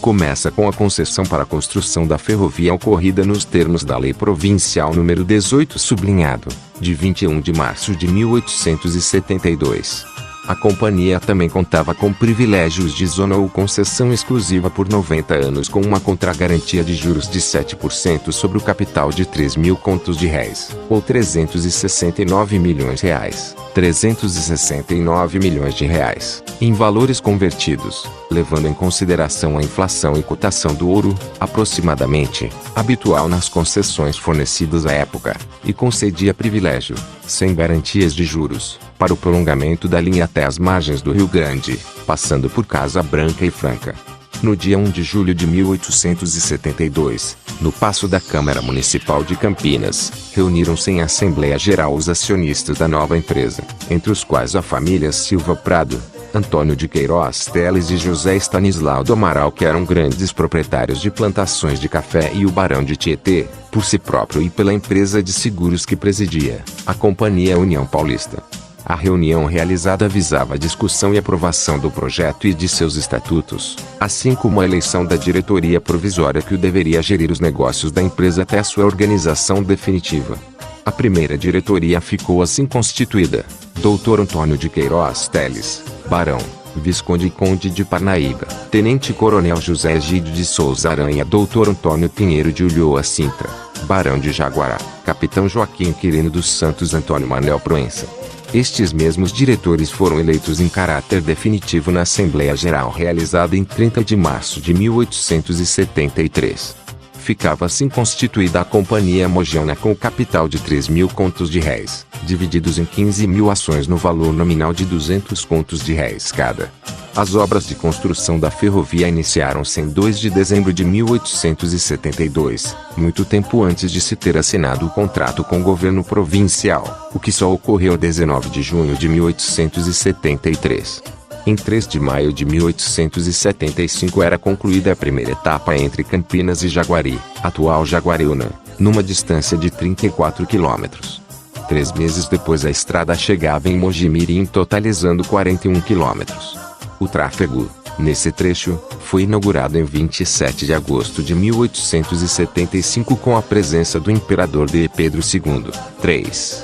começa com a concessão para a construção da ferrovia ocorrida nos termos da Lei Provincial número 18 sublinhado, de 21 de março de 1872. A companhia também contava com privilégios de zona ou concessão exclusiva por 90 anos com uma contragarantia de juros de 7% sobre o capital de 3.000 contos de réis, ou 369 milhões reais, 369 milhões de reais, em valores convertidos, levando em consideração a inflação e cotação do ouro, aproximadamente, habitual nas concessões fornecidas à época, e concedia privilégio, sem garantias de juros, para o prolongamento da linha até as margens do Rio Grande, passando por Casa Branca e Franca. No dia 1 de julho de 1872, no Paço da Câmara Municipal de Campinas, reuniram-se em Assembleia Geral os acionistas da nova empresa, entre os quais a família Silva Prado, Antônio de Queiroz Teles e José Stanislau do Amaral, que eram grandes proprietários de plantações de café, e o Barão de Tietê, por si próprio e pela empresa de seguros que presidia, a Companhia União Paulista. A reunião realizada visava a discussão e aprovação do projeto e de seus estatutos, assim como a eleição da diretoria provisória que o deveria gerir os negócios da empresa até a sua organização definitiva. A primeira diretoria ficou assim constituída: Dr. Antônio de Queiroz Teles, Barão, Visconde e Conde de Parnaíba, Tenente-Coronel José Egídio de Souza Aranha, Dr. Antônio Pinheiro de Ulloa Sintra, Barão de Jaguará, Capitão Joaquim Quirino dos Santos, Antônio Manuel Proença. Estes mesmos diretores foram eleitos em caráter definitivo na Assembleia Geral realizada em 30 de março de 1873. Ficava assim constituída a Companhia Mogiana com o capital de 3.000 contos de réis, divididos em 15.000 ações no valor nominal de 200 contos de réis cada. As obras de construção da ferrovia iniciaram-se em 2 de dezembro de 1872, muito tempo antes de se ter assinado o contrato com o governo provincial, o que só ocorreu 19 de junho de 1873. Em 3 de maio de 1875 era concluída a primeira etapa entre Campinas e Jaguari, atual Jaguariúna, numa distância de 34 quilômetros. 3 meses depois a estrada chegava em Mojimirim, totalizando 41 quilômetros. O tráfego, nesse trecho, foi inaugurado em 27 de agosto de 1875 com a presença do imperador D. Pedro II. 3.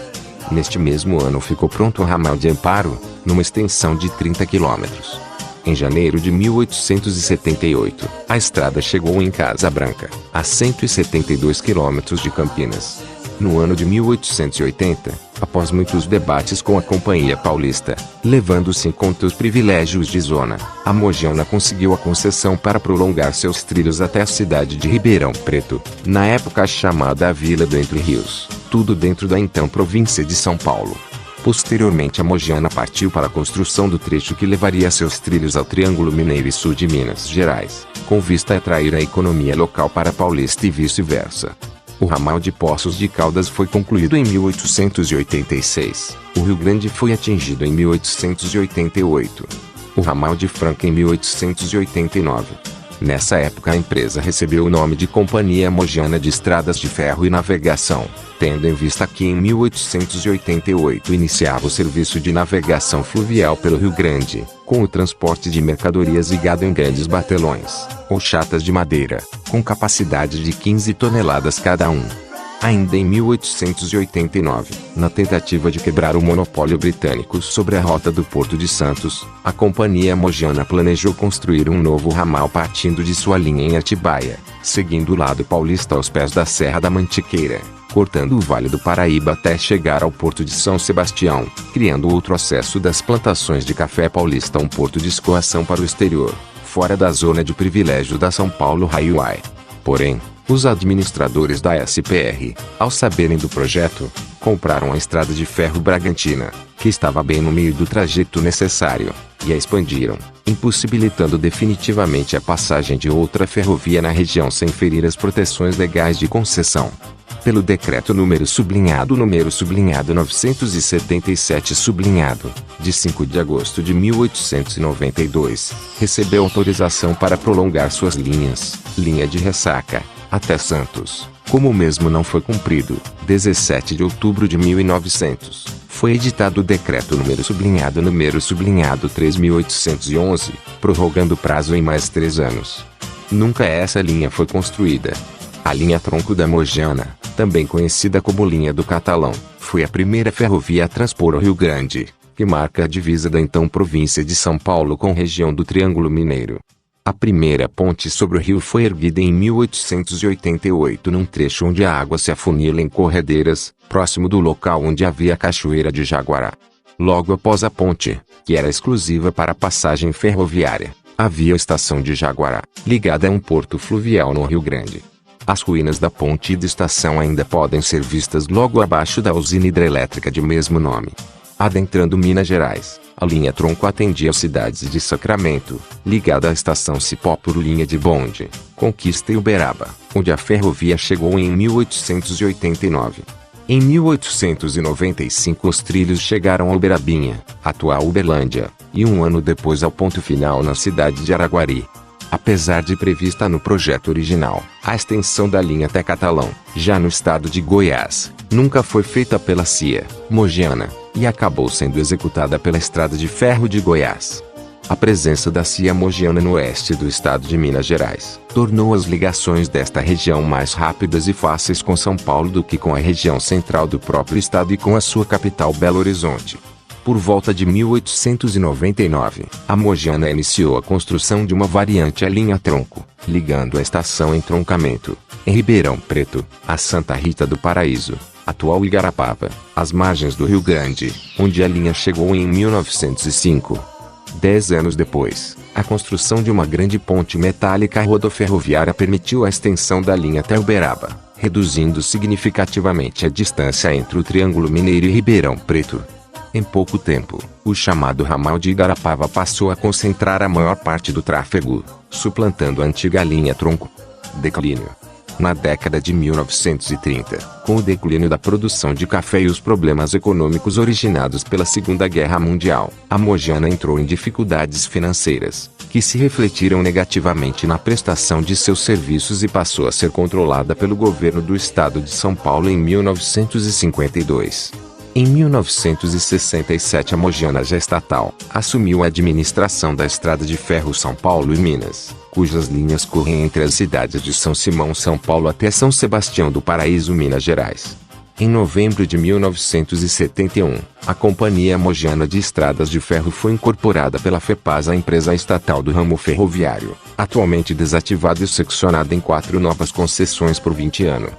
Neste mesmo ano ficou pronto o ramal de Amparo, numa extensão de 30 quilômetros. Em janeiro de 1878, a estrada chegou em Casa Branca, a 172 quilômetros de Campinas. No ano de 1880, após muitos debates com a Companhia Paulista, levando-se em conta os privilégios de zona, a Mogiana conseguiu a concessão para prolongar seus trilhos até a cidade de Ribeirão Preto, na época chamada Vila do Entre Rios, tudo dentro da então província de São Paulo. Posteriormente a Mogiana partiu para a construção do trecho que levaria seus trilhos ao Triângulo Mineiro e Sul de Minas Gerais, com vista a atrair a economia local para Paulista e vice-versa. O ramal de Poços de Caldas foi concluído em 1886. O Rio Grande foi atingido em 1888. O ramal de Franca em 1889. Nessa época a empresa recebeu o nome de Companhia Mogiana de Estradas de Ferro e Navegação, tendo em vista que em 1888 iniciava o serviço de navegação fluvial pelo Rio Grande, com o transporte de mercadorias ligado em grandes batelões, ou chatas de madeira, com capacidade de 15 toneladas cada um. Ainda em 1889, na tentativa de quebrar o monopólio britânico sobre a rota do Porto de Santos, a Companhia Mogiana planejou construir um novo ramal partindo de sua linha em Atibaia, seguindo o lado paulista aos pés da Serra da Mantiqueira, cortando o Vale do Paraíba até chegar ao Porto de São Sebastião, criando outro acesso das plantações de café paulista a um porto de escoação para o exterior, fora da zona de privilégio da São Paulo Highway. Porém, os administradores da SPR, ao saberem do projeto, compraram a estrada de ferro Bragantina, que estava bem no meio do trajeto necessário, e a expandiram, impossibilitando definitivamente a passagem de outra ferrovia na região sem ferir as proteções legais de concessão. Pelo decreto número 977 de 5 de agosto de 1892, recebeu autorização para prolongar suas linhas, linha de Ressaca, até Santos. Como o mesmo não foi cumprido, 17 de outubro de 1900, foi editado o decreto número 3.811, prorrogando o prazo em mais 3 anos. Nunca essa linha foi construída. A linha tronco da Mogiana, também conhecida como linha do Catalão, foi a primeira ferrovia a transpor o Rio Grande, que marca a divisa da então província de São Paulo com a região do Triângulo Mineiro. A primeira ponte sobre o rio foi erguida em 1888 num trecho onde a água se afunila em corredeiras, próximo do local onde havia a Cachoeira de Jaguará. Logo após a ponte, que era exclusiva para a passagem ferroviária, havia a estação de Jaguará, ligada a um porto fluvial no Rio Grande. As ruínas da ponte e da estação ainda podem ser vistas logo abaixo da usina hidrelétrica de mesmo nome. Adentrando Minas Gerais, a linha tronco atendia as cidades de Sacramento, ligada à estação Cipó por linha de bonde, Conquista e Uberaba, onde a ferrovia chegou em 1889. Em 1895 os trilhos chegaram a Uberabinha, atual Uberlândia, e um ano depois ao ponto final na cidade de Araguari. Apesar de prevista no projeto original, a extensão da linha até Catalão, já no estado de Goiás, nunca foi feita pela CIA Mogiana, e acabou sendo executada pela Estrada de Ferro de Goiás. A presença da CIA Mogiana no oeste do estado de Minas Gerais tornou as ligações desta região mais rápidas e fáceis com São Paulo do que com a região central do próprio estado e com a sua capital Belo Horizonte. Por volta de 1899, a Mogiana iniciou a construção de uma variante à linha tronco, ligando a estação Entroncamento, em Ribeirão Preto, a Santa Rita do Paraíso, atual Igarapava, às margens do Rio Grande, onde a linha chegou em 1905. 10 anos depois, a construção de uma grande ponte metálica rodoferroviária permitiu a extensão da linha até Uberaba, reduzindo significativamente a distância entre o Triângulo Mineiro e Ribeirão Preto. Em pouco tempo, o chamado ramal de Igarapava passou a concentrar a maior parte do tráfego, suplantando a antiga linha tronco. Declínio. Na década de 1930, com o declínio da produção de café e os problemas econômicos originados pela Segunda Guerra Mundial, a Mogiana entrou em dificuldades financeiras, que se refletiram negativamente na prestação de seus serviços e passou a ser controlada pelo governo do estado de São Paulo em 1952. Em 1967 a Mogiana, já estatal, assumiu a administração da Estrada de Ferro São Paulo e Minas, cujas linhas correm entre as cidades de São Simão, São Paulo até São Sebastião do Paraíso, Minas Gerais. Em novembro de 1971, a Companhia Mogiana de Estradas de Ferro foi incorporada pela FEPASA, a empresa estatal do ramo ferroviário, atualmente desativada e seccionada em 4 novas concessões por 20 anos.